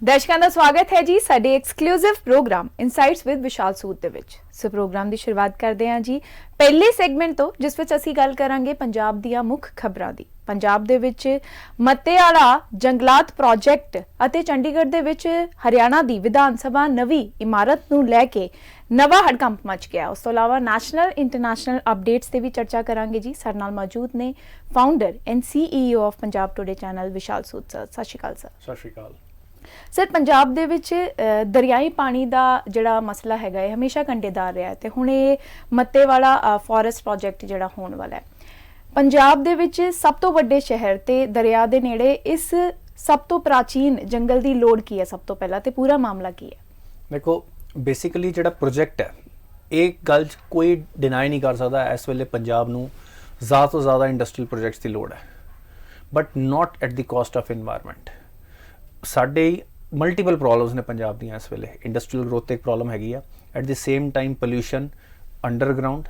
ਦਰਸ਼ਕਾਂ ਦਾ ਸਵਾਗਤ ਹੈ ਜੀ ਸਾਡੇ ਐਕਸਕਲੂਸਿਵ ਪ੍ਰੋਗਰਾਮ ਇਨਸਾਈਟਸ ਵਿਦ ਵਿਸ਼ਾਲ ਸੂਦ ਦੇ ਵਿੱਚ। ਸੋ ਪ੍ਰੋਗਰਾਮ ਦੀ ਸ਼ੁਰੂਆਤ ਕਰਦੇ ਹਾਂ ਜੀ ਪਹਿਲੇ ਸੈਗਮੈਂਟ ਤੋਂ, ਜਿਸ ਵਿੱਚ ਅਸੀਂ ਗੱਲ ਕਰਾਂਗੇ ਪੰਜਾਬ ਦੀਆਂ ਮੁੱਖ ਖਬਰਾਂ ਦੀ। ਪੰਜਾਬ ਦੇ ਵਿੱਚ ਮੱਤੇ ਵਾਲਾ ਜੰਗਲਾਤ ਪ੍ਰੋਜੈਕਟ ਅਤੇ ਚੰਡੀਗੜ੍ਹ ਦੇ ਵਿੱਚ ਹਰਿਆਣਾ ਦੀ ਵਿਧਾਨ ਸਭਾ ਨਵੀਂ ਇਮਾਰਤ ਨੂੰ ਲੈ ਕੇ ਨਵਾਂ ਹੜਕੰਪ ਮਚ ਗਿਆ। ਉਸ ਤੋਂ ਇਲਾਵਾ ਨੈਸ਼ਨਲ ਇੰਟਰਨੈਸ਼ਨਲ ਅਪਡੇਟਸ ਤੇ ਵੀ ਚਰਚਾ ਕਰਾਂਗੇ ਜੀ। ਸਾਡੇ ਨਾਲ ਮੌਜੂਦ ਨੇ founder and CEO of Punjab today channel Vishal Sood sir. ਸਤਿ ਸ਼੍ਰੀ ਅਕਾਲ ਸਰ। ਸਤਿ ਸ਼੍ਰੀ ਅਕਾਲ ਸਰ, ਪੰਜਾਬ ਦੇ ਵਿੱਚ ਦਰਿਆਈ ਪਾਣੀ ਦਾ ਜਿਹੜਾ ਮਸਲਾ ਹੈਗਾ ਇਹ ਹਮੇਸ਼ਾ ਕੰਢੇਦਾਰ ਰਿਹਾ ਤੇ ਹੁਣ ਇਹ ਮੱਤੇ ਵਾਲਾ ਫੋਰੈਸਟ ਪ੍ਰੋਜੈਕਟ ਜਿਹੜਾ ਹੋਣ ਵਾਲਾ ਹੈ, ਪੰਜਾਬ ਦੇ ਵਿੱਚ ਸਭ ਤੋਂ ਵੱਡੇ ਸ਼ਹਿਰ ਤੇ ਦਰਿਆ ਦੇ ਨੇੜੇ ਇਸ ਸਭ ਤੋਂ ਪ੍ਰਾਚੀਨ ਜੰਗਲ ਦੀ ਲੋੜ ਕੀ ਹੈ ਸਭ ਤੋਂ ਪਹਿਲਾਂ, ਤੇ ਪੂਰਾ ਮਾਮਲਾ ਕੀ ਹੈ? ਦੇਖੋ, ਬੇਸਿਕਲੀ ਜਿਹੜਾ ਪ੍ਰੋਜੈਕਟ ਹੈ ਇਹ ਗੱਲ ਕੋਈ ਡਿਨਾਈ ਨਹੀਂ ਕਰ ਸਕਦਾ ਇਸ ਵੇਲੇ ਪੰਜਾਬ ਨੂੰ ਜ਼ਿਆਦਾ ਤੋਂ ਜ਼ਿਆਦਾ ਇੰਡਸਟਰੀਅਲ ਪ੍ਰੋਜੈਕਟਸ ਦੀ ਲੋੜ ਹੈ, but not at the caste of environment. ਸਾਡੇ ਮਲਟੀਪਲ ਪ੍ਰੋਬਲਮਸ ਨੇ ਪੰਜਾਬ ਦੀਆਂ ਇਸ ਵੇਲੇ। ਇੰਡਸਟਰੀਅਲ ਗਰੋਥ ਤੇ ਇੱਕ ਪ੍ਰੋਬਲਮ ਹੈਗੀ ਆ, at the same time pollution, underground,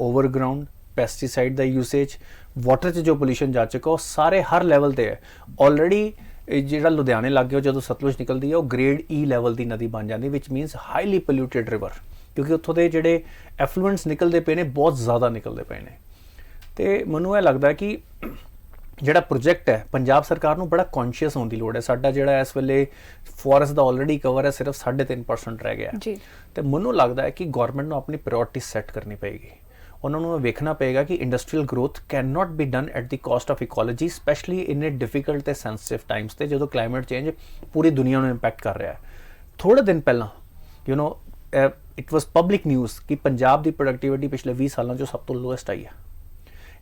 overground, pesticide ਦਾ ਯੂਸੇਜ, ਵਾਟਰ 'ਚ ਜੋ ਪੋਲਿਊਸ਼ਨ ਜਾ ਚੁੱਕਾ ਉਹ ਸਾਰੇ ਹਰ ਲੈਵਲ ਤੇ ਹੈ। ਆਲਰੇਡੀ ਜਿਹੜਾ ਲੁਧਿਆਣੇ ਲਾਗੇ ਜਦੋਂ ਸਤਲੁਜ ਨਿਕਲਦੀ ਹੈ ਉਹ ਗ੍ਰੇਡ E ਲੈਵਲ ਦੀ ਨਦੀ ਬਣ ਜਾਂਦੀ, ਵਿਚ ਮੀਨਸ ਹਾਈਲੀ ਪੋਲਿਊਟਿਡ ਰਿਵਰ, ਕਿਉਂਕਿ ਉੱਥੋਂ ਦੇ ਜਿਹੜੇ ਐਫਲੂਐਂਟਸ ਨਿਕਲਦੇ ਪਏ ਨੇ ਬਹੁਤ ਜ਼ਿਆਦਾ ਨਿਕਲਦੇ ਪਏ ਨੇ। ਤੇ ਮੈਨੂੰ ਇਹ ਲੱਗਦਾ ਕਿ ਜਿਹੜਾ ਪ੍ਰੋਜੈਕਟ ਹੈ ਪੰਜਾਬ ਸਰਕਾਰ ਨੂੰ ਬੜਾ ਕੌਨਸ਼ੀਅਸ ਹੋਣ ਦੀ ਲੋੜ ਹੈ। ਸਾਡਾ ਜਿਹੜਾ ਇਸ ਵੇਲੇ ਫੋਰੈਸਟ ਦਾ ਆਲਰੇਡੀ ਕਵਰ ਹੈ ਸਿਰਫ 3.5% ਰਹਿ ਗਿਆ ਜੀ। ਤੇ ਮੈਨੂੰ ਲੱਗਦਾ ਹੈ ਕਿ ਗਵਰਨਮੈਂਟ ਨੂੰ ਆਪਣੀ ਪ੍ਰਾਇੋਰਟੀ ਸੈੱਟ ਕਰਨੀ ਪਏਗੀ। ਉਹਨਾਂ ਨੂੰ ਵੇਖਣਾ ਪਏਗਾ ਕਿ industrial growth can not be done at the caste of ecology, specially in A difficult ਤੇ ਸੈਂਸਿਟਿਵ ਟਾਈਮਸ ਤੇ ਜਦੋਂ ਕਲਾਈਮੇਟ ਚੇਂਜ ਪੂਰੀ ਦੁਨੀਆ ਨੂੰ ਇੰਪੈਕਟ ਕਰ ਰਿਹਾ ਹੈ। ਥੋੜੇ ਦਿਨ ਪਹਿਲਾਂ ਇਟ ਵਾਸ ਪਬਲਿਕ ਨਿਊਜ਼ ਕਿ ਪੰਜਾਬ ਦੀ ਪ੍ਰੋਡਕਟਿਵਿਟੀ ਪਿਛਲੇ 20 ਸਾਲਾਂ 'ਚੋਂ ਸਭ ਤੋਂ ਲੋਐਸਟ ਆਈ ਹੈ।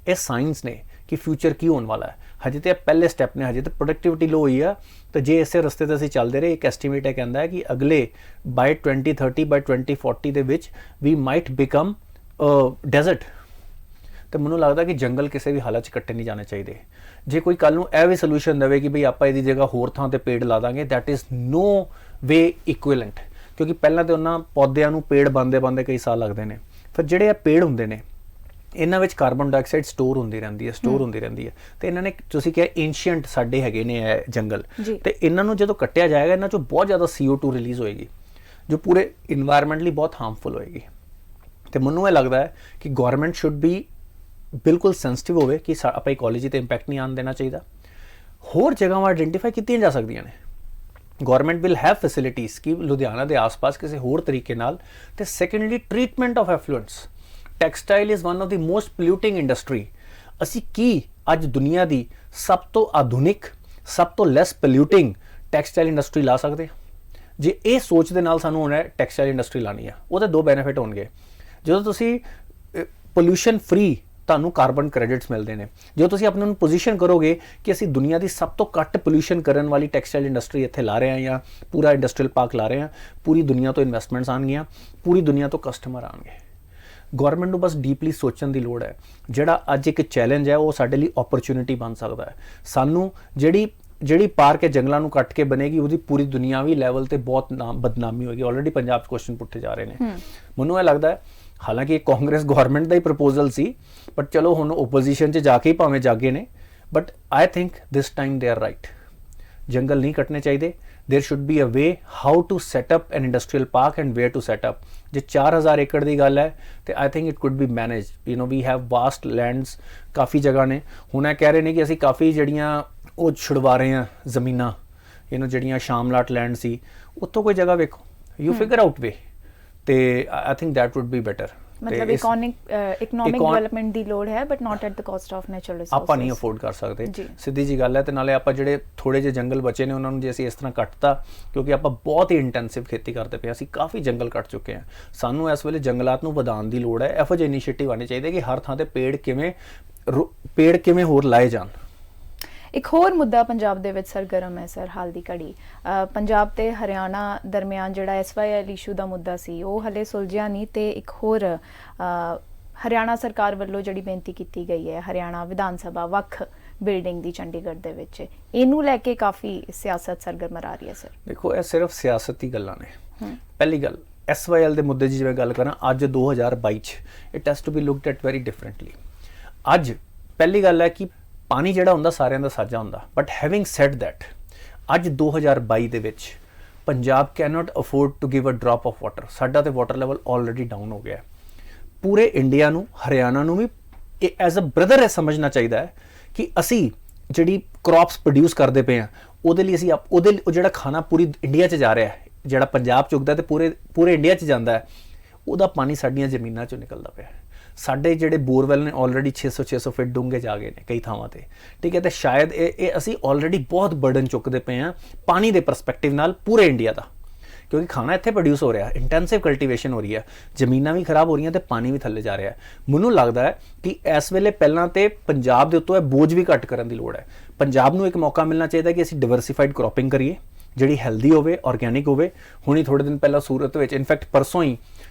ਇਹ ਸਾਇੰਸ ਨੇ ਕਿ ਫਿਊਚਰ ਕੀ ਹੋਣ ਵਾਲਾ ਹੈ। ਹਜੇ ਤੇ ਪਹਿਲੇ ਸਟੈਪ ਨੇ, ਹਜੇ ਤੇ ਪ੍ਰੋਡਕਟਿਵਿਟੀ ਲੋ ਹੋਈ ਆ। ਤੇ ਜੇ ਇਸੇ ਰਸਤੇ ਤੇ ਅਸੀਂ ਚੱਲਦੇ ਰਹੇ, ਇੱਕ ਐਸਟੀਮੇਟ ਇਹ ਕਹਿੰਦਾ ਹੈ ਕਿ ਅਗਲੇ ਬਾਈ 2030 ਬਾਈ 2040 ਦੇ ਵਿੱਚ ਵੀ ਮਾਈਟ ਬਿਕਮ ਡੈਜ਼ਰਟ। ਤੇ ਮੈਨੂੰ ਲੱਗਦਾ ਕਿ ਜੰਗਲ ਕਿਸੇ ਵੀ ਹਾਲਤ 'ਚ ਕੱਟੇ ਨਹੀਂ ਜਾਣੇ ਚਾਹੀਦੇ। ਜੇ ਕੋਈ ਕੱਲ ਨੂੰ ਇਹ ਵੀ ਸੋਲੂਸ਼ਨ ਦੇਵੇ ਕਿ ਬਈ ਆਪਾਂ ਇਹਦੀ ਜਗ੍ਹਾ ਹੋਰ ਥਾਂ ਤੇ ਪੇੜ ਲਾ ਦਾਂਗੇ, that is no way equivalent, ਕਿਉਂਕਿ ਪਹਿਲਾਂ ਤੇ ਉਹਨਾਂ ਪੌਦਿਆਂ ਨੂੰ ਪੇੜ ਬੰਦੇ ਕਈ ਸਾਲ ਲੱਗਦੇ ਨੇ। ਫਿਰ ਜਿਹੜੇ ਇਹ ਪੇੜ ਹੁੰਦੇ ਨੇ ਇਹਨਾਂ ਵਿੱਚ ਕਾਰਬਨ ਡਾਈਆਕਸਾਈਡ ਸਟੋਰ ਹੁੰਦੀ ਰਹਿੰਦੀ ਹੈ ਤੇ ਇਹਨਾਂ ਨੇ, ਤੁਸੀਂ ਕਿਹਾ ਐਂਸ਼ੀਐਂਟ ਸਾਡੇ ਹੈਗੇ ਨੇ ਇਹ ਜੰਗਲ, ਤੇ ਇਹਨਾਂ ਨੂੰ ਜਦੋਂ ਕੱਟਿਆ ਜਾਏਗਾ ਇਹਨਾਂ 'ਚੋਂ ਬਹੁਤ ਜ਼ਿਆਦਾ CO2 ਰਿਲੀਜ਼ ਹੋਏਗੀ ਜੋ ਪੂਰੇ ਇਨਵਾਇਰਨਮੈਂਟ ਲਈ ਬਹੁਤ ਹਾਰਮਫੁਲ ਹੋਏਗੀ। ਤੇ ਮੈਨੂੰ ਇਹ ਲੱਗਦਾ ਹੈ ਕਿ ਗਵਰਨਮੈਂਟ ਸ਼ੁੱਡ ਬੀ ਬਿਲਕੁਲ ਸੈਂਸਿਟਿਵ ਹੋਵੇ ਕਿ ਆਪਾਂ ਇਕੋਲੋਜੀ ਤੇ ਇੰਪੈਕਟ ਨਹੀਂ ਆਉਣ ਦੇਣਾ ਚਾਹੀਦਾ। ਹੋਰ ਜਗ੍ਹਾਵਾਂ ਆਇਡੈਂਟੀਫਾਈ ਕੀਤੀਆਂ ਜਾ ਸਕਦੀਆਂ ਨੇ। ਗਵਰਨਮੈਂਟ ਵਿਲ ਹੈਵ ਫੈਸਿਲਿਟੀਜ਼ ਕਿ ਲੁਧਿਆਣਾ ਦੇ ਆਸ-ਪਾਸ ਕਿਸੇ ਹੋਰ ਤਰੀਕੇ ਨਾਲ। ਤੇ secondly, treatment of effluents. Textile is one of the most polluting industry. ਅਸੀਂ ਕੀ ਅੱਜ ਦੁਨੀਆ ਦੀ ਸਭ ਤੋਂ ਆਧੁਨਿਕ, ਸਭ ਤੋਂ ਲੈਸ ਪੋਲਿਊਟਿੰਗ ਟੈਕਸਟਾਈਲ ਇੰਡਸਟਰੀ ਲਾ ਸਕਦੇ? ਜੇ ਇਹ ਸੋਚ ਦੇ ਨਾਲ ਸਾਨੂੰ ਹੁਣ ਟੈਕਸਟਾਈਲ ਇੰਡਸਟਰੀ ਲਾਣੀ ਆ, ਉਹਦੇ ਦੋ ਬੈਨੀਫਿਟ ਹੋਣਗੇ। ਜਦੋਂ ਤੁਸੀਂ ਪੋਲਿਊਸ਼ਨ ਫ੍ਰੀ, ਤੁਹਾਨੂੰ ਕਾਰਬਨ ਕ੍ਰੈਡਿਟਸ ਮਿਲਦੇ ਨੇ। ਜਦੋਂ ਤੁਸੀਂ ਆਪਣੇ ਨੂੰ ਪੋਜੀਸ਼ਨ ਕਰੋਗੇ ਕਿ ਅਸੀਂ ਦੁਨੀਆ ਦੀ ਸਭ ਤੋਂ ਘੱਟ ਪੋਲਿਊਸ਼ਨ ਕਰਨ ਵਾਲੀ ਟੈਕਸਟਾਈਲ ਇੰਡਸਟਰੀ ਇੱਥੇ ਲਾ ਰਹੇ ਹਾਂ ਜਾਂ ਪੂਰਾ ਇੰਡਸਟਰੀਅਲ ਪਾਰਕ ਲਾ ਰਹੇ ਹਾਂ, ਪੂਰੀ ਦੁਨੀਆ ਤੋਂ ਇਨਵੈਸਟਮੈਂਟਸ ਆਉਣਗੀਆਂ, ਪੂਰੀ ਦੁਨੀਆ ਤੋਂ ਕਸਟਮਰ ਆਉਣਗੇ। ਗਵਰਨਮੈਂਟ ਨੂੰ ਬਸ ਡੀਪਲੀ ਸੋਚਣ ਦੀ ਲੋੜ ਹੈ। ਜਿਹੜਾ ਅੱਜ ਇੱਕ ਚੈਲੰਜ ਹੈ ਉਹ ਸਾਡੇ ਲਈ ਓਪਰਚੁਨਿਟੀ ਬਣ ਸਕਦਾ ਹੈ। ਸਾਨੂੰ ਜਿਹੜੀ ਪਾਰਕ ਹੈ ਜੰਗਲਾਂ ਨੂੰ ਕੱਟ ਕੇ ਬਣੇਗੀ, ਉਹਦੀ ਪੂਰੀ ਦੁਨਿਆਵੀ ਲੈਵਲ ਤੇ ਬਹੁਤ ਬਦਨਾਮੀ ਹੋਏਗੀ। ਆਲਰੇਡੀ ਪੰਜਾਬ 'ਚ ਕੁਐਸਚਨ ਪੁੱਟੇ ਜਾ ਰਹੇ ਨੇ। ਮੈਨੂੰ ਇਹ ਲੱਗਦਾ ਹੈ, ਹਾਲਾਂਕਿ ਇਹ Congress government the he proposal C, but ਚਲੋ ਹੁਣ ਓਪੋਜੀਸ਼ਨ 'ਚ ਜਾ ਕੇ ਹੀ ਭਾਵੇਂ ਜਾਗੇ ਨੇ, but I think this time they are right. ਜੰਗਲ ਨਹੀਂ ਕੱਟਣੇ ਚਾਹੀਦੇ। There should be a way how to set up an industrial park and where to set up. ਜੇ 4000 ਏਕੜ ਦੀ ਗੱਲ ਹੈ ਤੇ I think it could be manage. We have vast lands, ਕਾਫੀ ਜਗ੍ਹਾ ਨੇ। ਹੁਣ ਇਹ ਕਹਿ ਰਹੇ ਨੇ ਕਿ ਅਸੀਂ ਕਾਫੀ ਜਿਹੜੀਆਂ ਉਹ ਛੁਡਵਾ ਰਹੇ ਹਾਂ ਜ਼ਮੀਨਾਂ, ਜਿਹੜੀਆਂ ਸ਼ਾਮਲਾਟ ਲੈਂਡ ਸੀ, ਉੱਥੋਂ ਕੋਈ ਜਗ੍ਹਾ ਵੇਖੋ, ਯੂ ਫਿਗਰ ਆਊਟ ਵੇ। ਤੇ I think that wood B better. ਮਤਲਬ ਇਕਨੋਮਿਕ ਡਿਵੈਲਪਮੈਂਟ ਦੀ ਲੋੜ ਹੈ, but not at the caste of natural resources. ਆਪਾਂ ਨਹੀਂ ਅਫੋਰਡ ਕਰ ਸਕਦੇ, ਸਿੱਧੀ ਜੀ ਗੱਲ ਹੈ। ਤੇ ਨਾਲੇ ਆਪਾਂ ਜਿਹੜੇ ਥੋੜੇ ਜਿਹੇ ਜੰਗਲ ਬਚੇ ਨੇ ਉਹਨਾਂ ਨੂੰ ਜੇ ਅਸੀਂ ਇਸ ਤਰ੍ਹਾਂ ਕੱਟਤਾ, ਕਿਉਂਕਿ ਆਪਾਂ ਬਹੁਤ ਹੀ ਇੰਟੈਂਸਿਵ ਖੇਤੀ ਕਰਦੇ ਪਏ, ਅਸੀਂ ਕਾਫੀ ਜੰਗਲ ਕੱਟ ਚੁੱਕੇ ਹਾਂ। ਸਾਨੂੰ ਇਸ ਵੇਲੇ ਜੰਗਲਾਤ ਨੂੰ ਵਧਾਉਣ ਦੀ ਲੋੜ ਹੈ। ਇਹੋ ਜਿਹੇ ਇਨੀਸ਼ੀਏਟਿਵ ਆਉਣੇ ਚਾਹੀਦੇ ਕਿ ਹਰ ਥਾਂ ਤੇ ਪੇੜ ਕਿਵੇਂ ਹੋਰ ਲਾਏ ਜਾਣ। ਇੱਕ ਹੋਰ ਮੁੱਦਾ ਪੰਜਾਬ ਦੇ ਵਿੱਚ ਸਰਗਰਮ ਹੈ ਸਰ ਹਾਲ ਦੀ ਘੜੀ। ਪੰਜਾਬ ਤੇ ਹਰਿਆਣਾ ਦਰਮਿਆਨ ਜਿਹੜਾ SYL ਇਸ਼ੂ ਦਾ ਮੁੱਦਾ ਸੀ ਉਹ ਹਲੇ ਸੁਲਝਿਆ ਨਹੀਂ। ਤੇ ਇੱਕ ਹੋਰ ਹਰਿਆਣਾ ਸਰਕਾਰ ਵੱਲੋਂ ਜਿਹੜੀ ਬੇਨਤੀ ਕੀਤੀ ਗਈ ਹੈ ਹਰਿਆਣਾ ਵਿਧਾਨ ਸਭਾ ਵੱਖ ਬਿਲਡਿੰਗ ਦੀ ਚੰਡੀਗੜ੍ਹ ਦੇ ਵਿੱਚ, ਇਹਨੂੰ ਲੈ ਕੇ ਕਾਫੀ ਸਿਆਸਤ ਸਰਗਰਮ ਆ ਰਹੀ ਹੈ ਸਰ। ਦੇਖੋ, ਇਹ ਸਿਰਫ ਸਿਆਸਤੀ ਗੱਲਾਂ ਨੇ। ਪਹਿਲੀ ਗੱਲ, SYL ਦੇ ਮੁੱਦੇ ਦੀ ਜਿਵੇਂ ਗੱਲ ਕਰਾਂ, ਅੱਜ 2022 'ਚ it has to be looked at very differently. ਅੱਜ ਪਹਿਲੀ ਗੱਲ ਹੈ ਕਿ ਪਾਣੀ ਜਿਹੜਾ ਹੁੰਦਾ ਸਾਰਿਆਂ ਦਾ ਸਾਂਝਾ ਹੁੰਦਾ, ਬਟ ਹੈਵਿੰਗ ਸੈਡ ਦੈਟ ਅੱਜ 2022 ਦੇ ਵਿੱਚ Punjab cannot afford to give a drop of water. ਸਾਡਾ ਤੇ ਵਾਟਰ ਲੈਵਲ ਆਲਰੇਡੀ ਡਾਊਨ ਹੋ ਗਿਆ ਹੈ। ਪੂਰੇ ਇੰਡੀਆ ਨੂੰ, ਹਰਿਆਣਾ ਨੂੰ ਵੀ ਐਜ਼ ਅ ਬ੍ਰਦਰ ਇਹ ਸਮਝਣਾ ਚਾਹੀਦਾ ਹੈ ਕਿ ਅਸੀਂ ਜਿਹੜੀ ਕ੍ਰੌਪਸ ਪ੍ਰੋਡਿਊਸ ਕਰਦੇ ਪਏ ਹਾਂ ਉਹਦੇ ਲਈ ਅਸੀਂ ਉਹਦੇ ਜਿਹੜਾ ਖਾਣਾ ਪੂਰੀ ਇੰਡੀਆ 'ਚ ਜਾ ਰਿਹਾ ਹੈ, ਜਿਹੜਾ ਪੰਜਾਬ 'ਚ ਉਗਦਾ ਤੇ ਪੂਰੇ ਇੰਡੀਆ 'ਚ ਜਾਂਦਾ ਹੈ, ਉਹਦਾ ਪਾਣੀ ਸਾਡੀਆਂ ਜ਼ਮੀਨਾਂ 'ਚੋਂ ਨਿਕਲਦਾ ਪਿਆ। ਸਾਡੇ ਜਿਹੜੇ ਬੋਰਵੈਲ ਨੇ ਆਲਰੇਡੀ 600 ਫੀਟ ਡੂੰਘੇ ਜਾ ਗਏ ਨੇ ਕਈ ਥਾਵਾਂ ਤੇ, ਠੀਕ ਹੈ। ਤੇ ਸ਼ਾਇਦ ਇਹ ਅਸੀਂ ਆਲਰੇਡੀ ਬਹੁਤ ਬਰਡਨ ਚੁੱਕਦੇ ਪਏ ਹਾਂ ਪਾਣੀ ਦੇ ਪਰਸਪੈਕਟਿਵ ਨਾਲ ਪੂਰੇ ਇੰਡੀਆ ਦਾ, ਕਿਉਂਕਿ ਖਾਣਾ ਇੱਥੇ ਪ੍ਰੋਡਿਊਸ ਹੋ ਰਿਹਾ, ਇੰਟੈਂਸਿਵ ਕਲਟੀਵੇਸ਼ਨ ਹੋ ਰਹੀ ਹੈ, ਜ਼ਮੀਨਾਂ ਵੀ ਖਰਾਬ ਹੋ ਰਹੀਆਂ ਤੇ ਪਾਣੀ ਵੀ ਥੱਲੇ ਜਾ ਰਿਹਾ। ਮੈਨੂੰ ਲੱਗਦਾ ਹੈ ਕਿ ਇਸ ਵੇਲੇ ਪਹਿਲਾਂ ਤੇ ਪੰਜਾਬ ਦੇ ਉੱਤੋਂ ਇਹ ਬੋਝ ਵੀ ਘੱਟ ਕਰਨ ਦੀ ਲੋੜ ਹੈ। ਪੰਜਾਬ ਨੂੰ ਇੱਕ ਮੌਕਾ ਮਿਲਣਾ ਚਾਹੀਦਾ ਕਿ ਅਸੀਂ ਡਿਵਰਸੀਫਾਈਡ ਕ੍ਰੌਪਿੰਗ ਕਰੀਏ ਜਿਹੜੀ ਹੈਲਦੀ ਹੋਵੇ, ਆਰਗੈਨਿਕ ਹੋਵੇ। ਹੁਣੀ ਥੋੜੇ ਦਿਨ ਪਹਿਲਾਂ ਸੂਰਤ ਵਿੱਚ, ਇਨਫੈਕਟ ਪਰਸੋਂ ਹੀ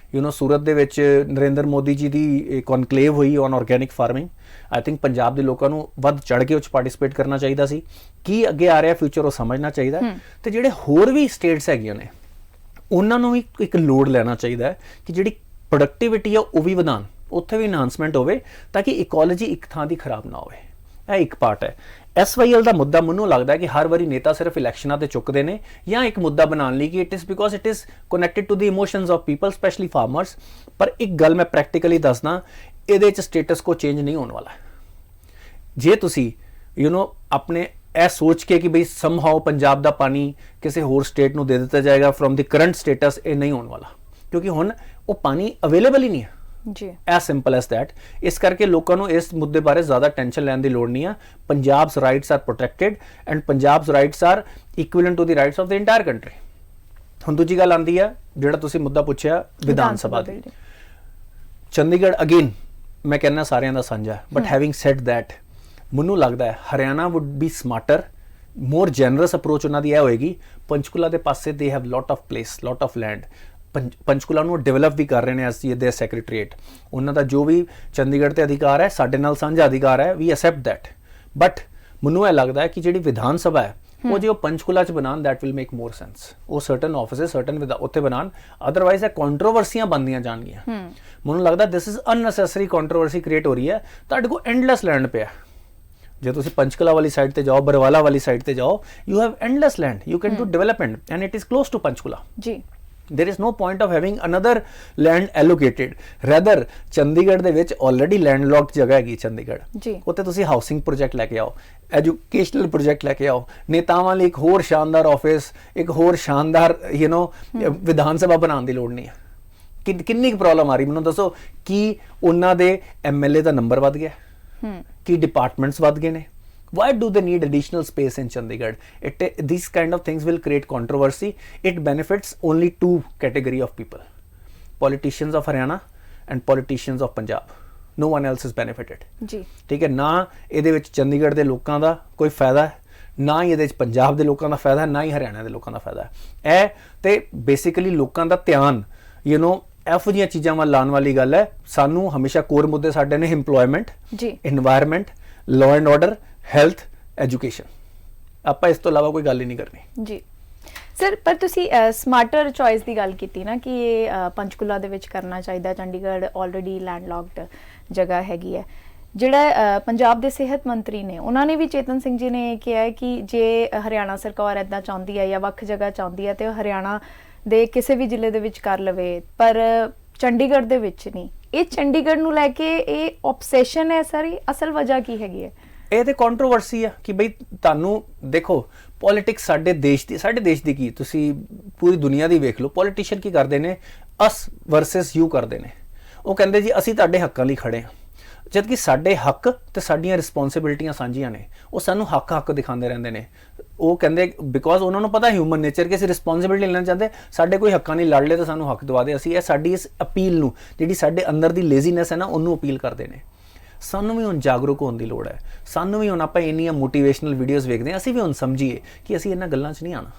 ਸੂਰਤ ਦੇ ਵਿੱਚ ਨਰਿੰਦਰ ਮੋਦੀ ਜੀ ਦੀ ਕਨਕਲੇਵ ਹੋਈ on organic farming. I think Punjab ਦੇ ਲੋਕਾਂ ਨੂੰ ਵੱਧ ਚੜ੍ਹ ਕੇ ਉਹ 'ਚ ਪਾਰਟਿਸਿਪੇਟ ਕਰਨਾ ਚਾਹੀਦਾ ਸੀ। ਕੀ ਅੱਗੇ ਆ ਰਿਹਾ ਫਿਊਚਰ ਉਹ ਸਮਝਣਾ ਚਾਹੀਦਾ। ਤੇ ਜਿਹੜੇ ਹੋਰ ਵੀ ਸਟੇਟਸ ਹੈਗੀਆਂ ਨੇ ਉਹਨਾਂ ਨੂੰ ਵੀ ਇੱਕ ਲੋਡ ਲੈਣਾ ਚਾਹੀਦਾ ਹੈ ਕਿ ਜਿਹੜੀ ਪ੍ਰੋਡਕਟਿਵਿਟੀ ਆ ਉਹ ਵੀ ਵਧਾਉਣ, ਉੱਥੇ ਵੀ ਇਨਹਾਂਸਮੈਂਟ ਹੋਵੇ ਤਾਂ ਕਿ ਇਕੋਲੋਜੀ ਇੱਕ ਥਾਂ ਦੀ ਖਰਾਬ ਨਾ ਹੋਵੇ। ਇਹ ਇੱਕ ਪਾਰਟ ਹੈ। SYL ਦਾ ਮੁੱਦਾ ਮੈਨੂੰ ਲੱਗਦਾ ਹੈ ਕਿ ਹਰ ਵਾਰੀ ਨੇਤਾ ਸਿਰਫ ਇਲੈਕਸ਼ਨਾਂ ਤੇ ਚੁੱਕਦੇ ਨੇ ਜਾਂ ਇੱਕ ਮੁੱਦਾ ਬਣਾਉਣ ਲਈ ਕਿ it is because it is connected to the emotions of people, specially farmers. ਪਰ ਇੱਕ ਗੱਲ ਮੈਂ ਪ੍ਰੈਕਟੀਕਲੀ ਦੱਸਦਾ, ਇਹਦੇ 'ਚ ਸਟੇਟਸ ਕੋ ਚੇਂਜ ਨਹੀਂ ਹੋਣ ਵਾਲਾ। ਜੇ ਤੁਸੀਂ ਆਪਣੇ ਇਹ ਸੋਚ ਕੇ ਕਿ ਬਈ ਸਮਹਾਓ ਪੰਜਾਬ ਦਾ ਪਾਣੀ ਕਿਸੇ ਹੋਰ ਸਟੇਟ ਨੂੰ ਦੇ ਦਿੱਤਾ ਜਾਏਗਾ ਫਰੋਮ ਦੀ ਕਰੰਟ ਸਟੇਟਸ, ਇਹ ਨਹੀਂ ਹੋਣ ਵਾਲਾ, ਕਿਉਂਕਿ ਹੁਣ ਉਹ ਪਾਣੀ ਅਵੇਲੇਬਲ ਹੀ ਨਹੀਂ ਹੈ ਜੀ। S simple S that. ਇਸ ਕਰਕੇ ਲੋਕਾਂ ਨੂੰ ਇਸ ਮੁੱਦੇ ਬਾਰੇ ਜ਼ਿਆਦਾ ਟੈਨਸ਼ਨ ਲੈਣ ਦੀ ਲੋੜ ਨਹੀਂ ਆ। Punjab's rights are protected and Punjab's rights are equivalent to the rights of the entire country. ਹੁਣ ਦੂਜੀ ਗੱਲ ਆਉਂਦੀ ਹੈ ਜਿਹੜਾ ਤੁਸੀਂ ਮੁੱਦਾ ਪੁੱਛਿਆ ਵਿਧਾਨ ਸਭਾ ਦੀ। ਚੰਡੀਗੜ੍ਹ ਅਗੇਨ ਮੈਂ ਕਹਿੰਦਾ ਸਾਰਿਆਂ ਦਾ ਸਾਂਝਾ, ਬਟ ਹੈਵਿੰਗ ਸੈਡ ਦੈਟ ਮੈਨੂੰ ਲੱਗਦਾ ਹੈ Haryana would be smarter, more generous approach ਉਹਨਾਂ ਦੀ ਇਹ ਹੋਏਗੀ। ਪੰਚਕੂਲਾ ਦੇ ਪਾਸੇ they have lot of place, lot of land. Panchkula ਨੂੰ ਡਿਵੈਲਪ ਵੀ ਕਰ ਰਹੇ ਨੇ ਐਸ ਦੇ ਸੈਕਟਰੀਏਟ। ਉਹਨਾਂ ਦਾ ਜੋ ਵੀ ਚੰਡੀਗੜ੍ਹ ਤੇ ਅਧਿਕਾਰ ਹੈ ਸਾਡੇ ਨਾਲ ਸਾਂਝਾ ਅਧਿਕਾਰ ਹੈ, ਵੀ ਅਸੈਪਟ ਦੈਟ। ਬਟ ਮੈਨੂੰ ਇਹ ਲੱਗਦਾ ਹੈ ਕਿ ਜਿਹੜੀ ਵਿਧਾਨ ਸਭਾ ਹੈ ਉਹ ਜੇ ਉਹ ਪੰਚਕੂਲਾ 'ਚ ਬਣਾਉਣ that will make more sense. ਉਹ ਸਰਟਨ ਆਫਿਸਿਸ ਸਰਟਨ ਉੱਥੇ ਬਣਾਉਣ, ਅਦਰਵਾਈਜ਼ ਇਹ ਕੰਟਰੋਵਰਸੀਆਂ ਬਣਦੀਆਂ ਜਾਣਗੀਆਂ। ਮੈਨੂੰ ਲੱਗਦਾ this is unnecessary controversy create ਹੋ ਰਹੀ ਹੈ। ਤੁਹਾਡੇ ਕੋਲ ਐਂਡਲੈਸ ਲੈਂਡ ਪਿਆ। ਜੇ ਤੁਸੀਂ ਪੰਚਕੂਲਾ ਵਾਲੀ ਸਾਈਡ ਤੇ ਜਾਓ, ਬਰਵਾਲਾ ਵਾਲੀ ਸਾਈਡ ਤੇ ਜਾਓ, you have endless land, you can do development and it is close to Panchkula ji. There is no point of having another land allocated. Rather Chandigarh ਦੇ ਵਿੱਚ already landlocked ਜਗ੍ਹਾ ਹੈਗੀ ਚੰਡੀਗੜ੍ਹ ਜੀ, ਉੱਥੇ ਤੁਸੀਂ ਹਾਊਸਿੰਗ ਪ੍ਰੋਜੈਕਟ ਲੈ ਕੇ ਆਓ, ਐਜੂਕੇਸ਼ਨਲ ਪ੍ਰੋਜੈਕਟ ਲੈ ਕੇ ਆਓ, ਨੇਤਾਵਾਂ ਲਈ ਇੱਕ ਹੋਰ ਸ਼ਾਨਦਾਰ ਆਫਿਸ, ਇੱਕ ਹੋਰ ਸ਼ਾਨਦਾਰ ਵਿਧਾਨ ਸਭਾ ਬਣਾਉਣ ਦੀ ਲੋੜ ਨਹੀਂ ਹੈ। ਕਿੰਨੀ ਕੁ ਪ੍ਰੋਬਲਮ ਆ ਰਹੀ ਮੈਨੂੰ ਦੱਸੋ। ਕੀ ਉਹਨਾਂ ਦੇ MLA ਦਾ ਨੰਬਰ ਵੱਧ ਗਿਆ? ਕੀ ਡਿਪਾਰਟਮੈਂਟਸ ਵੱਧ ਗਏ ਨੇ? Why do they need additional space in Chandigarh? These kind of things will create controversy. It benefits only two category of people: politicians of Haryana and politicians of Punjab. No one else is benefited. जी. ठीक है ना, ਇਹਦੇ ਵਿੱਚ ਚੰਡੀਗੜ੍ਹ ਦੇ ਲੋਕਾਂ ਦਾ ਕੋਈ ਫਾਇਦਾ ਹੈ, ਨਾ ਹੀ ਇਹਦੇ ਵਿੱਚ ਪੰਜਾਬ ਦੇ ਲੋਕਾਂ ਦਾ ਫਾਇਦਾ ਹੈ, ਨਾ ਹੀ ਹਰਿਆਣਾ ਦੇ ਲੋਕਾਂ ਦਾ ਫਾਇਦਾ ਹੈ। ਇਹ ਤੇ ਬੇਸਿਕਲੀ ਲੋਕਾਂ ਦਾ ਧਿਆਨ ਇਹੋ ਜਿਹੀਆਂ ਚੀਜ਼ਾਂ ਵੱਲ ਲਾਉਣ ਵਾਲੀ ਗੱਲ ਹੈ। ਸਾਨੂੰ ਹਮੇਸ਼ਾ ਕੋਰ ਮੁੱਦੇ ਸਾਡੇ ਨੇ ਹਿੰਪਲੋਇਮੈਂਟ ਜੀ, environment, law and order, health, education. ਆਪਾਂ ਇਸ ਤੋਂ ਇਲਾਵਾ ਕੋਈ ਗੱਲ ਹੀ ਨਹੀਂ ਕਰਨੀ ਜੀ। ਸਰ ਪਰ ਤੁਸੀਂ ਸਮਾਰਟਰ ਚੋਇਸ ਦੀ ਗੱਲ ਕੀਤੀ ਨਾ ਕਿ ਇਹ ਪੰਚਕੂਲਾ ਦੇ ਵਿੱਚ ਕਰਨਾ ਚਾਹੀਦਾ, ਚੰਡੀਗੜ੍ਹ ਆਲਰੇਡੀ ਲੈਂਡਲੌਕਡ ਜਗ੍ਹਾ ਹੈਗੀ ਹੈ। ਜਿਹੜਾ ਪੰਜਾਬ ਦੇ ਸਿਹਤ ਮੰਤਰੀ ਨੇ ਉਹਨਾਂ ਨੇ ਵੀ, ਚੇਤਨ ਸਿੰਘ ਜੀ ਨੇ ਕਿਹਾ ਕਿ ਜੇ ਹਰਿਆਣਾ ਸਰਕਾਰ ਇੱਦਾਂ ਚਾਹੁੰਦੀ ਹੈ ਜਾਂ ਵੱਖ ਜਗ੍ਹਾ ਚਾਹੁੰਦੀ ਹੈ ਤੇ ਉਹ ਹਰਿਆਣਾ ਦੇ ਕਿਸੇ ਵੀ ਜ਼ਿਲ੍ਹੇ ਦੇ ਵਿੱਚ ਕਰ ਲਵੇ, ਪਰ ਚੰਡੀਗੜ੍ਹ ਦੇ ਵਿੱਚ ਨਹੀਂ। ਇਹ ਚੰਡੀਗੜ੍ਹ ਨੂੰ ਲੈ ਕੇ ਇਹ ਆਬਸੈਸ਼ਨ ਹੈ ਸਾਰੀ, ਅਸਲ ਵਜ੍ਹਾ ਕੀ ਹੈਗੀ ਹੈ? ਇਹ ਤੇ ਕੰਟਰੋਵਰਸੀ ਆ ਕਿ ਬਈ ਤੁਹਾਨੂੰ ਦੇਖੋ ਪੋਲਿਟਿਕਸ ਸਾਡੇ ਦੇਸ਼ ਦੀ ਕੀ, ਤੁਸੀਂ ਪੂਰੀ ਦੁਨੀਆ ਦੀ ਵੇਖ ਲਓ। ਪੋਲੀਟੀਸ਼ੀਅਨ ਕੀ ਕਰਦੇ ਨੇ? ਅਸ ਵਰਸਸ ਯੂ ਕਰਦੇ ਨੇ। ਉਹ ਕਹਿੰਦੇ ਜੀ ਅਸੀਂ ਤੁਹਾਡੇ ਹੱਕਾਂ ਲਈ ਖੜੇ ਹਾਂ, ਜਦ ਕਿ ਸਾਡੇ ਹੱਕ ਤੇ ਸਾਡੀਆਂ ਰਿਸਪੌਂਸਿਬਿਲਟੀਆਂ ਸਾਂਝੀਆਂ ਨੇ। ਉਹ ਸਾਨੂੰ ਹੱਕ ਦਿਖਾਉਂਦੇ ਰਹਿੰਦੇ ਨੇ। ਉਹ ਕਹਿੰਦੇ ਬਿਕੋਜ਼ ਉਹਨਾਂ ਨੂੰ ਪਤਾ ਹਿਊਮਨ ਨੇਚਰ ਕਿ ਅਸੀਂ ਰਿਸਪੌਂਸਿਬਿਲਿਟੀ ਲੈਣਾ ਚਾਹੁੰਦੇ, ਸਾਡੇ ਕੋਈ ਹੱਕਾਂ ਨਹੀਂ ਲੜ ਲਏ ਤਾਂ ਸਾਨੂੰ ਹੱਕ ਦਵਾ ਦੇ। ਅਸੀਂ ਇਹ ਸਾਡੀ ਇਸ ਅਪੀਲ ਨੂੰ, ਜਿਹੜੀ ਸਾਡੇ ਅੰਦਰ ਦੀ ਲੇਜ਼ੀਨੈਸ ਹੈ ਨਾ, ਉਹਨੂੰ ਅਪੀਲ ਕਰਦੇ ਨੇ। ਸਾਨੂੰ ਵੀ ਹੁਣ ਜਾਗਰੂਕ ਹੋਣ ਦੀ ਲੋੜ ਹੈ। ਸਾਨੂੰ ਵੀ ਹੁਣ ਆਪਾਂ ਇੰਨੀਆਂ ਮੋਟੀਵੇਸ਼ਨਲ ਵੀਡੀਓਜ਼ ਵੇਖਦੇ ਹਾਂ, ਅਸੀਂ ਵੀ ਹੁਣ ਸਮਝੀਏ ਕਿ ਅਸੀਂ ਇਹਨਾਂ ਗੱਲਾਂ 'ਚ ਨਹੀਂ ਆਉਣਾ।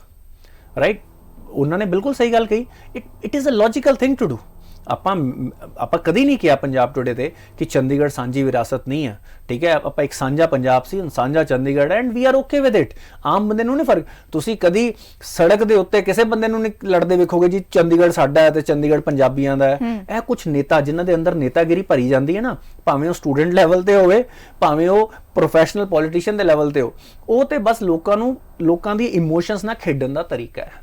ਰਾਈਟ? ਉਹਨਾਂ ਨੇ ਬਿਲਕੁਲ ਸਹੀ ਗੱਲ ਕਹੀ। It is a logical thing to do. ਆਪਾਂ ਕਦੀ ਨਹੀਂ ਕਿਹਾ ਪੰਜਾਬ ਟੁਡੇ ਤੇ ਕਿ ਚੰਡੀਗੜ੍ਹ ਸਾਂਝੀ ਵਿਰਾਸਤ ਨਹੀਂ ਹੈ। ਠੀਕ ਹੈ, ਆਪਾਂ ਇੱਕ ਸਾਂਝਾ ਪੰਜਾਬ ਸੀ, ਹੁਣ ਸਾਂਝਾ Chandigarh and we are okay with it. ਆਮ ਬੰਦੇ ਨੂੰ ਨਹੀਂ ਫਰਕ। ਤੁਸੀਂ ਕਦੀ ਸੜਕ ਦੇ ਉੱਤੇ ਕਿਸੇ ਬੰਦੇ ਨੂੰ ਨਹੀਂ ਲੜਦੇ ਵੇਖੋਗੇ ਜੀ ਚੰਡੀਗੜ੍ਹ ਸਾਡਾ ਹੈ ਤੇ ਚੰਡੀਗੜ੍ਹ ਪੰਜਾਬੀਆਂ ਦਾ ਹੈ। ਇਹ ਕੁਝ ਨੇਤਾ ਜਿਨ੍ਹਾਂ ਦੇ ਅੰਦਰ ਨੇਤਾਗਿਰੀ ਭਰੀ ਜਾਂਦੀ ਹੈ ਨਾ, ਭਾਵੇਂ ਉਹ ਸਟੂਡੈਂਟ ਲੈਵਲ ਤੇ ਹੋਵੇ, ਭਾਵੇਂ ਉਹ ਪ੍ਰੋਫੈਸ਼ਨਲ ਪੋਲੀਟੀਸ਼ੀਅਨ ਦੇ ਲੈਵਲ ਤੇ ਹੋ, ਉਹ ਤੇ ਬਸ ਲੋਕਾਂ ਦੀ ਇਮੋਸ਼ਨਸ ਨਾਲ ਖੇਡਣ ਦਾ ਤਰੀਕਾ ਹੈ।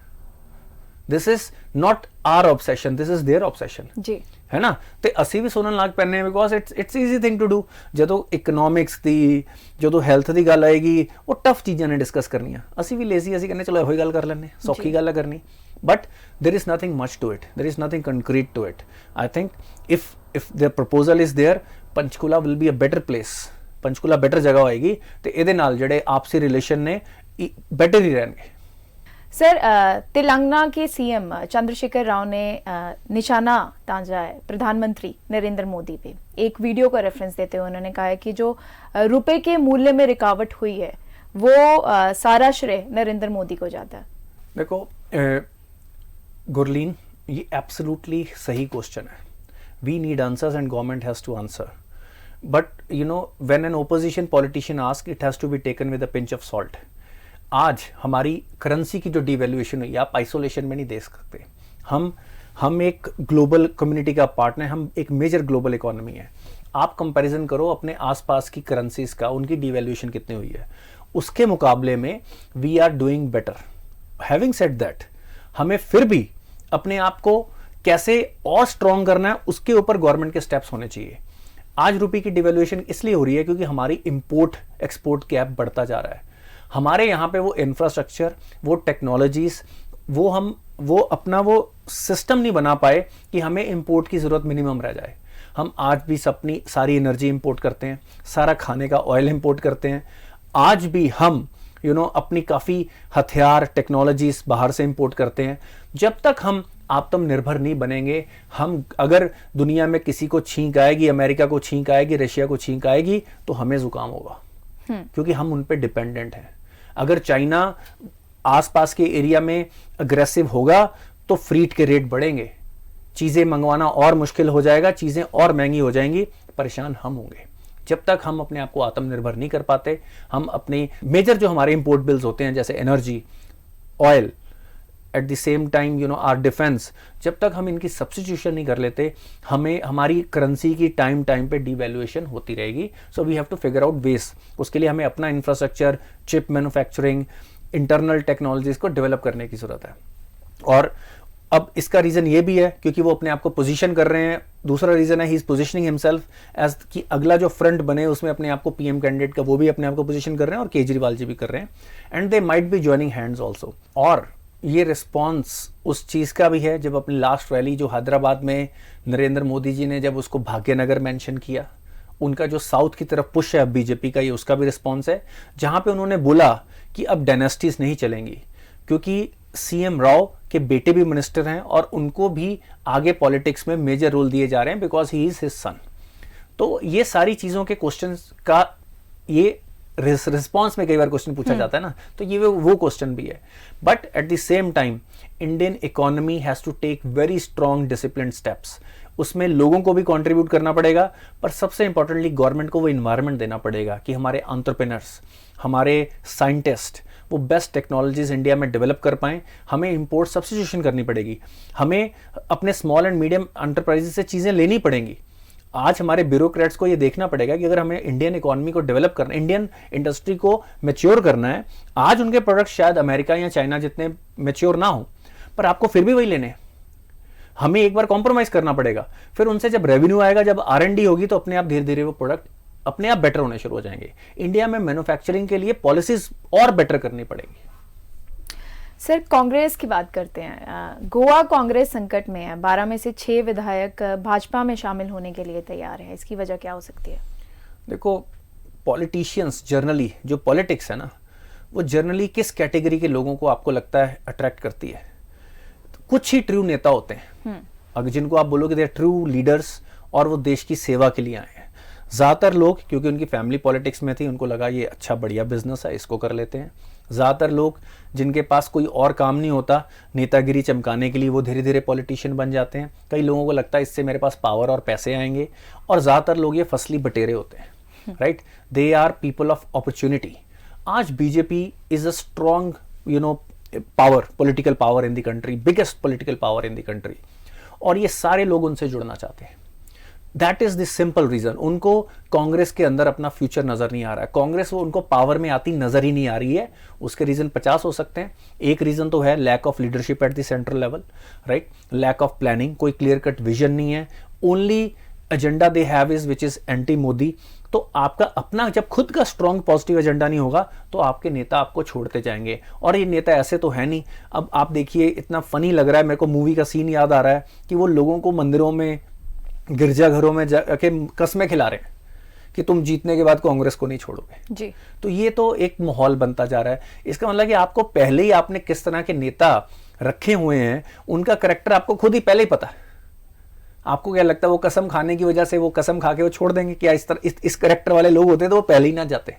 This is not our obsession, this is their obsession जी, है ना। ਤੇ ਅਸੀਂ ਵੀ ਸੁਣਨ ਲੱਗ ਪੈਂਦੇ ਹਾਂ because it's easy thing to do. ਜਦੋਂ ਇਕਨੋਮਿਕਸ ਦੀ, ਜਦੋਂ ਹੈਲਥ ਦੀ ਗੱਲ ਆਏਗੀ, ਉਹ ਟਫ ਚੀਜ਼ਾਂ ਨੇ ਡਿਸਕਸ ਕਰਨੀਆਂ, ਅਸੀਂ ਵੀ ਲੇਜ਼ੀ, ਅਸੀਂ ਕਹਿੰਦੇ ਚਲੋ ਇਹੋ ਹੀ ਗੱਲ ਕਰ ਲੈਂਦੇ, ਸੌਖੀ ਗੱਲ ਹੈ ਕਰਨੀ। But there is nothing much to it, there is nothing concrete to it. I think if the proposal is there, Panchkula will be a better place, Panchkula better ਜਗ੍ਹਾ ਹੋਏਗੀ ਤੇ ਇਹਦੇ ਨਾਲ ਜਿਹੜੇ ਆਪਸੀ ਰਿਲੇਸ਼ਨ ਨੇ ਬੈਟਰ ਹੀ ਰਹਿਣਗੇ। सर, तेलंगाना के सीएम चंद्रशेखर राव ने निशाना तांजा है प्रधानमंत्री नरेंद्र मोदी पे। एक वीडियो का रेफरेंस देते हुए उन्होंने कहा है कि जो रुपए के मूल्य में रिकावट हुई है वो सारा श्रेय नरेंद्र मोदी को जाता है। देखो गुरलीन, ये एब्सोल्युटली सही क्वेश्चन है। We need answers and government has to answer, but you know when an opposition politician ask, it has to be taken with a pinch of salt. आज हमारी करेंसी की जो डिवैल्यूएशन हुई, आप आइसोलेशन में नहीं दे सकते। हम एक ग्लोबल कम्युनिटी का पार्ट हैं, हम एक मेजर ग्लोबल इकोनॉमी है। आप कंपैरिजन करो अपने आसपास की करेंसीज का, उनकी डिवैल्यूएशन कितनी हुई है, उसके मुकाबले में we are doing better. Having said that, हमें फिर भी अपने आप को कैसे और स्ट्रॉन्ग करना है, उसके ऊपर गवर्नमेंट के स्टेप्स होने चाहिए। आज रुपये की डिवैल्यूएशन इसलिए हो रही है क्योंकि हमारी इंपोर्ट एक्सपोर्ट गैप बढ़ता जा रहा है। हमारे यहाँ पे वो इंफ्रास्ट्रक्चर, वो टेक्नोलॉजीज, वो अपना वो सिस्टम नहीं बना पाए कि हमें इंपोर्ट की ज़रूरत मिनिमम रह जाए। हम आज भी अपनी सारी एनर्जी इंपोर्ट करते हैं, सारा खाने का ऑयल इंपोर्ट करते हैं। आज भी हम अपनी काफ़ी हथियार, टेक्नोलॉजीज बाहर से इंपोर्ट करते हैं। जब तक हम आत्मनिर्भर नहीं बनेंगे, हम अगर दुनिया में किसी को छींक आएगी, अमेरिका को छींक आएगी, रशिया को छींक आएगी, तो हमें जुकाम होगा, क्योंकि हम उन पे डिपेंडेंट हैं। अगर चाइना आसपास के एरिया में अग्रेसिव होगा तो फ्रीट के रेट बढ़ेंगे, चीज़ें मंगवाना और मुश्किल हो जाएगा, चीज़ें और महंगी हो जाएंगी, परेशान हम होंगे। जब तक हम अपने आप को आत्मनिर्भर नहीं कर पाते, हम अपने मेजर जो हमारे इंपोर्ट बिल्स होते हैं जैसे energy, oil, at the same time or defence, जब तक हम इनकी सब्स्टिट्यूशन नहीं कर लेते, हमें हमारी करेंसी की टाइम पे डिवैल्यूएशन होती रहेगी। So we have to figure out ways. उसके लिए हमें अपना infrastructure, chip manufacturing, internal technologies को डेवलप करने की जरूरत है। और अब इसका रीज़न ये भी है क्योंकि वो अपने आप को पोजीशन कर रहे हैं। दूसरा रीज़न है he is positioning himself as कि अगला जो फ्रंट बने उसमें अपने आप को पीएम कैंडिडेट का, वो भी अपने आप को पोजीशन कर रहे हैं और केजरीवाल जी भी कर रहे हैं। And they might be joining hands also. और ये रिस्पॉन्स उस चीज़ का भी है जब अपनी लास्ट रैली जो हैदराबाद में नरेंद्र मोदी जी ने जब उसको भाग्यनगर मेंशन किया, उनका जो साउथ की तरफ पुश है अब बीजेपी का, ये उसका भी रिस्पॉन्स है, जहाँ पे उन्होंने बोला कि अब डायनेस्टीज नहीं चलेंगी क्योंकि सीएम राव के बेटे भी मिनिस्टर हैं और उनको भी आगे पॉलिटिक्स में मेजर रोल दिए जा रहे हैं because he is his son. तो ये सारी चीज़ों के क्वेश्चंस का ये रिस्पॉन्स में कई बार क्वेश्चन पूछा जाता है ना, तो ये वो क्वेश्चन भी है। But at the same time Indian economy has to take very strong discipline steps. उसमें लोगों को भी कंट्रीब्यूट करना पड़ेगा, पर सबसे इंपॉर्टेंटली गवर्नमेंट को वो इन्वायरमेंट देना पड़ेगा कि हमारे एंटरप्रेन्योर्स, हमारे साइंटिस्ट वो बेस्ट टेक्नोलॉजीज इंडिया में डेवलप कर पाएं। हमें इंपोर्ट सब्स्टिट्यूशन करनी पड़ेगी, हमें अपने स्मॉल एंड मीडियम एंटरप्राइजेस से चीज़ें लेनी पड़ेंगी। आज हमारे ब्यूरोक्रेट्स को ये देखना पड़ेगा कि अगर हमें इंडियन इकोनॉमी को डेवलप करना, इंडियन इंडस्ट्री को मैच्योर करना है, आज उनके प्रोडक्ट शायद अमेरिका या चाइना जितने मैच्योर ना हो, पर आपको फिर भी वही लेने हैं। हमें एक बार कॉम्प्रोमाइज करना पड़ेगा, फिर उनसे जब रेवेन्यू आएगा, जब R&D होगी, तो अपने आप धीरे धीरे वो प्रोडक्ट अपने आप बेटर होने शुरू हो जाएंगे। इंडिया में मैन्युफैक्चरिंग के लिए पॉलिसीज और बेटर करनी पड़ेगी। सर, कांग्रेस की बात करते हैं। गोवा कांग्रेस संकट में है, 12 में से 6 विधायक भाजपा में शामिल होने के लिए तैयार हैं। इसकी वजह क्या हो सकती है? देखो, पॉलिटिशियंस जनरली, जो पॉलिटिक्स है ना, वो जनरली किस कैटेगरी के लोगों को आपको लगता है अट्रैक्ट करती है? तो कुछ ही ट्रू नेता होते हैं अगर जिनको आप बोलोगे दे आर ट्रू लीडर्स और वो देश की सेवा के लिए आए हैं। ज़्यादातर लोग क्योंकि उनकी फैमिली पॉलिटिक्स में थी, उनको लगा ये अच्छा बढ़िया बिजनेस है, इसको कर लेते हैं। ज़्यादातर लोग जिनके पास कोई और काम नहीं होता, नेतागिरी चमकाने के लिए वो धीरे धीरे पॉलिटिशियन बन जाते हैं। कई लोगों को लगता है इससे मेरे पास पावर और पैसे आएंगे, और ज़्यादातर लोग ये फसली बटेरे होते हैं, right? They are people of opportunity. आज BJP is a strong power, political power in the country, biggest political power in the country, और ये सारे लोग उनसे जुड़ना चाहते हैं। That is the simple reason. उनको कांग्रेस के अंदर अपना फ्यूचर नजर नहीं आ रहा है, कांग्रेस वो उनको पावर में आती नजर ही नहीं आ रही है। उसके रीजन 50 हो सकते हैं। एक रीजन तो है lack of leadership at the central level, right, lack of planning, कोई क्लियर कट विजन नहीं है, only agenda they have is which is anti Modi. तो आपका अपना जब खुद का स्ट्रॉन्ग पॉजिटिव एजेंडा नहीं होगा तो आपके नेता आपको छोड़ते जाएंगे, और ये नेता ऐसे तो है नहीं। अब आप देखिए, इतना फनी लग रहा है मेरे को, मूवी का सीन याद आ रहा है कि वो लोगों को मंदिरों में, गिरजाघरों में जाके कस्में खिला रहे हैं कि तुम जीतने के बाद कांग्रेस को नहीं छोड़ोगे जी। तो ये तो एक माहौल बनता जा रहा है। इसका मतलब कि आपको पहले ही आपने किस तरह के नेता रखे हुए हैं, उनका करेक्टर आपको खुद ही पहले ही पता है। आपको क्या लगता है वो कसम खाने की वजह से वो कसम खा के वो छोड़ देंगे? क्या इस तरह इस करेक्टर वाले लोग होते तो वो पहले ही ना जाते।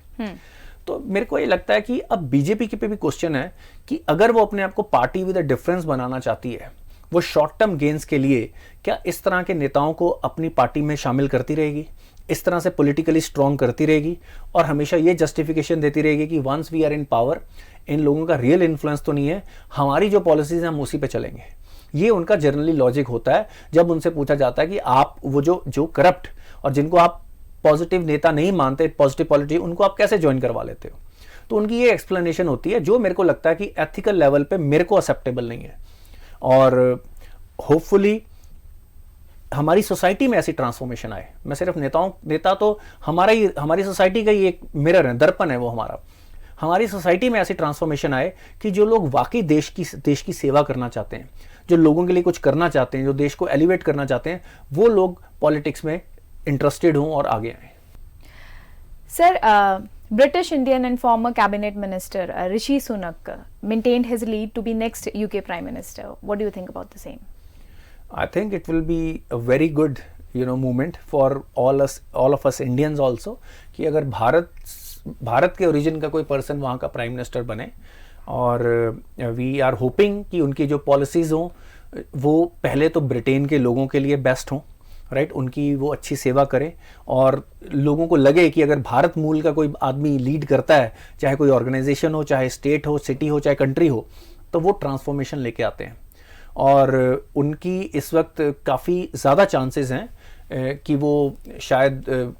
तो मेरे को ये लगता है कि अब बीजेपी के पे भी क्वेश्चन है कि अगर वो अपने आप को पार्टी विद अ डिफरेंस बनाना चाहती है, वो शॉर्ट टर्म गेन्स के लिए क्या इस तरह के नेताओं को अपनी पार्टी में शामिल करती रहेगी, इस तरह से पॉलिटिकली स्ट्रांग करती रहेगी, और हमेशा ये जस्टिफिकेशन देती रहेगी कि once we are in power, इन लोगों का रियल इन्फ्लुएंस तो नहीं है, हमारी जो पॉलिसीज हैं हम उसी पे चलेंगे। ये उनका जनरली लॉजिक होता है जब उनसे पूछा जाता है कि आप वो जो करप्ट और जिनको आप पॉजिटिव नेता नहीं मानते, पॉजिटिव पॉलिटी, उनको आप कैसे ज्वाइन करवा लेते हो। तो उनकी ये एक्सप्लेनेशन होती है जो मेरे को लगता है कि एथिकल लेवल पे मेरे को एक्सेप्टेबल नहीं है। और होपफुली हमारी सोसाइटी में ऐसी ट्रांसफॉर्मेशन आए। मैं सिर्फ नेता तो हमारी सोसाइटी का ही एक मिरर है, दर्पण है वो हमारी सोसाइटी में ऐसी ट्रांसफॉर्मेशन आए कि जो लोग वाकई देश की सेवा करना चाहते हैं, जो लोगों के लिए कुछ करना चाहते हैं, जो देश को एलिवेट करना चाहते हैं, वो लोग पॉलिटिक्स में इंटरेस्टेड हों और आगे आए। Sir, British Indian and former cabinet minister Rishi Sunak maintained his lead to be next UK Prime Minister. What do you think about the same? I think it will be a very good, movement for all of us Indians also, कि अगर भारत के origin का कोई person वहाँ का prime minister बने, और we are hoping कि उनकी जो पॉलिसीज़ हों वो पहले तो ब्रिटेन के लोगों के लिए बेस्ट हों, राइट, उनकी वो अच्छी सेवा करें, और लोगों को लगे कि अगर भारत मूल का कोई आदमी लीड करता है, चाहे कोई ऑर्गेनाइजेशन हो, चाहे स्टेट हो, सिटी हो, चाहे कंट्री हो, तो वो ट्रांसफॉर्मेशन लेके आते हैं। और उनकी इस वक्त काफ़ी ज़्यादा चांसेस हैं कि वो शायद,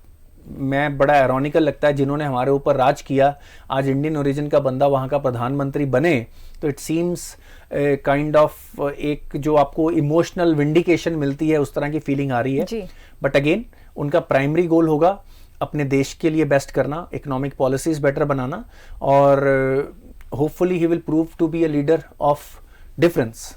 मैं बड़ा आयरॉनिकल लगता है, जिन्होंने हमारे ऊपर राज किया, आज इंडियन ओरिजिन का बंदा वहाँ का प्रधानमंत्री बने, तो इट सीम्स काइंड ऑफ एक जो आपको इमोशनल विंडिकेशन मिलती है, उस तरह की फीलिंग आ रही है। बट अगेन उनका प्राइमरी गोल होगा अपने देश के लिए बेस्ट करना, इकोनॉमिक पॉलिसीज बेटर बनाना, और hopefully he will prove to be a leader of difference.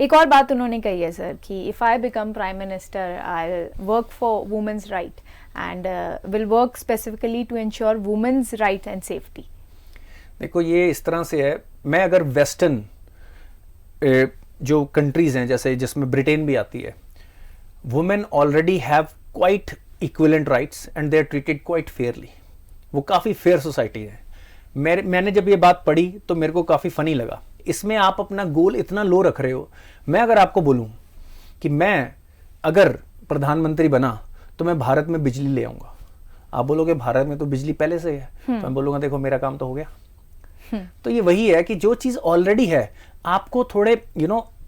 एक और बात उन्होंने कही है सर कि if I become prime minister I work for women's right and will work specifically to ensure women's right and safety. देखो, ये इस तरह से है, मैं अगर वेस्टर्न जो कंट्रीज हैं, जैसे जिसमें ब्रिटेन भी आती है, women already have quite equivalent rights and they are treated quite fairly. वो काफ़ी फेयर सोसाइटी है। मैंने जब ये बात पढ़ी तो मेरे को काफ़ी फनी लगा। इसमें आप अपना गोल इतना लो रख रहे हो। मैं अगर आपको बोलूं कि मैं अगर प्रधानमंत्री बना तो मैं भारत में बिजली ले आऊंगा, आप बोलोगे भारत में तो बिजली पहले से है, तो मैं बोलूंगा देखो मेरा काम तो हो गया। तो ये वही है कि जो चीज ऑलरेडी है, आपको थोड़े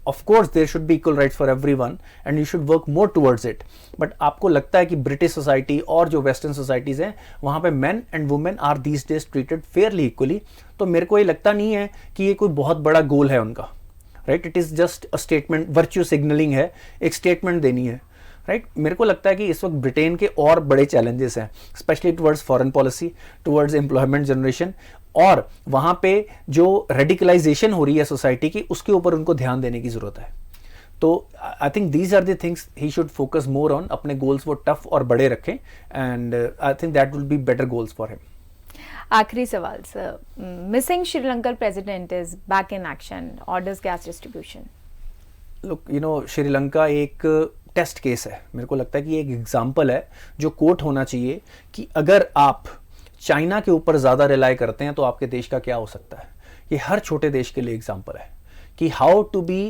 of course there should be equal rights for everyone and you should work more towards it. But आपको लगता है कि ब्रिटिश सोसाइटी और जो वेस्टर्न सोसाइटीज हैं वहां पे men and women are these days treated fairly equally. तो मेरे को ये लगता नहीं है कि ये कोई बहुत बड़ा गोल है उनका, right. It is just a statement, virtue signalling है, एक स्टेटमेंट देनी है, राइट। मेरे को लगता है कि इस वक्त ब्रिटेन के और बड़े चैलेंजेस हैं, specially towards foreign policy, towards employment generation, और वहां पे जो रेडिकलाइजेशन हो रही है सोसाइटी की, उसके ऊपर उनको ध्यान देने की जरूरत है। तो I think these are the things he should focus more on. अपने गोल्स वो टफ और बड़े रखें, and I think that will be better goals for him. आखिरी सवाल sir, missing Sri Lankan president is back in action, orders gas distribution. Look, Sri Lanka एक test case है। मेरे को लगता है कि एक एग्जाम्पल है जो कोट होना चाहिए कि अगर आप चाइना के ऊपर ज़्यादा रिलाई करते हैं तो आपके देश का क्या हो सकता है। ये हर छोटे देश के लिए एग्जाम्पल है कि हाउ टू बी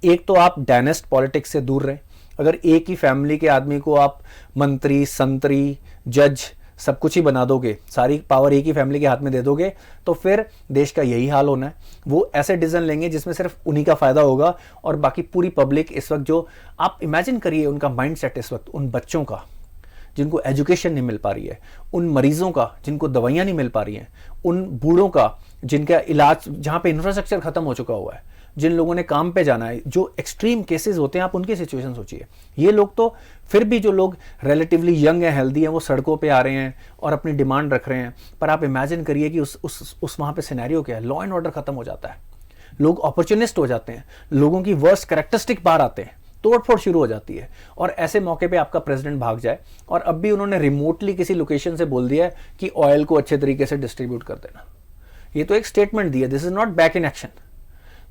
एक तो आप डायनेस्ट पॉलिटिक्स से दूर रहें। अगर एक ही फैमिली के आदमी को आप मंत्री, संतरी, जज सब कुछ ही बना दोगे, सारी पावर एक ही फैमिली के हाथ में दे दोगे, तो फिर देश का यही हाल होना है। वो ऐसे डिसीजन लेंगे जिसमें सिर्फ उन्हीं का फायदा होगा और बाकी पूरी पब्लिक इस वक्त, जो आप इमेजिन करिए उनका माइंडसेट इस वक्त, उन बच्चों का जिनको एजुकेशन नहीं मिल पा रही है, उन मरीजों का जिनको दवाइयाँ नहीं मिल पा रही हैं, उन बूढ़ों का जिनका इलाज, जहाँ पे इंफ्रास्ट्रक्चर खत्म हो चुका हुआ है, जिन लोगों ने काम पे जाना है, जो एक्सट्रीम केसेस होते हैं, आप उनकी सिचुएशन सोचिए। ये लोग तो फिर भी, जो लोग रिलेटिवली यंग हैं, हेल्दी हैं, वो सड़कों पे आ रहे हैं और अपनी डिमांड रख रहे हैं। पर आप इमेजिन करिए कि उस वहाँ पे सिनेरियो क्या है। लॉ एंड ऑर्डर खत्म हो जाता है, लोग अपॉर्चुनिस्ट हो जाते हैं, लोगों की वर्स्ट कैरेक्टरिस्टिक बाहर आते हैं, तोड़फोड़ शुरू हो जाती है। और ऐसे मौके पे आपका प्रेसिडेंट भाग जाए और अब भी उन्होंने रिमोटली किसी लोकेशन से बोल दिया है कि ऑयल को अच्छे तरीके से डिस्ट्रीब्यूट कर देना। ये तो एक स्टेटमेंट दिया, this is not back in action,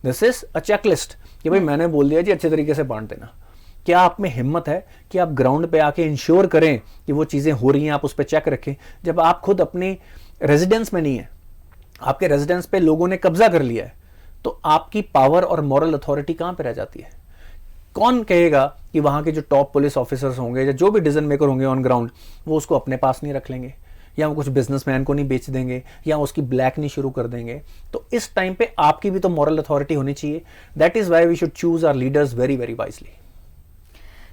this is a checklist कि भाई मैंने बोल दिया जी अच्छे तरीके से बांट देना। क्या आप में हिम्मत है कि आप ग्राउंड पे आके इंश्योर करें कि वो चीज़ें हो रही हैं, आप उस पर चेक रखें, जब आप खुद अपनी रेजिडेंस में नहीं है, आपके रेजिडेंस पे लोगों ने कब्जा कर लिया है, तो आपकी पावर और मॉरल अथॉरिटी कहाँ पे रह जाती है? कौन कहेगा कि वहाँ के जो टॉप पुलिस ऑफिसर्स होंगे या जो भी डिसीजन मेकर होंगे ऑन ग्राउंड, वो उसको अपने पास नहीं रख लेंगे, या वो कुछ बिजनेसमैन को नहीं बेच देंगे, या उसकी ब्लैक नहीं शुरू कर देंगे? तो इस टाइम पे आपकी भी तो मॉरल अथॉरिटी होनी चाहिए। That is why we should choose our leaders very very wisely.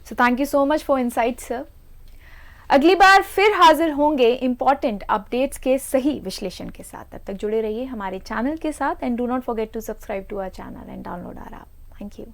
So thank you so much for insight sir. अगली बार फिर हाजिर होंगे इंपॉर्टेंट अपडेट्स के सही विश्लेषण के साथ। तब तक जुड़े रहिए हमारे चैनल के साथ and do not forget to subscribe to our channel and download our app. Thank you.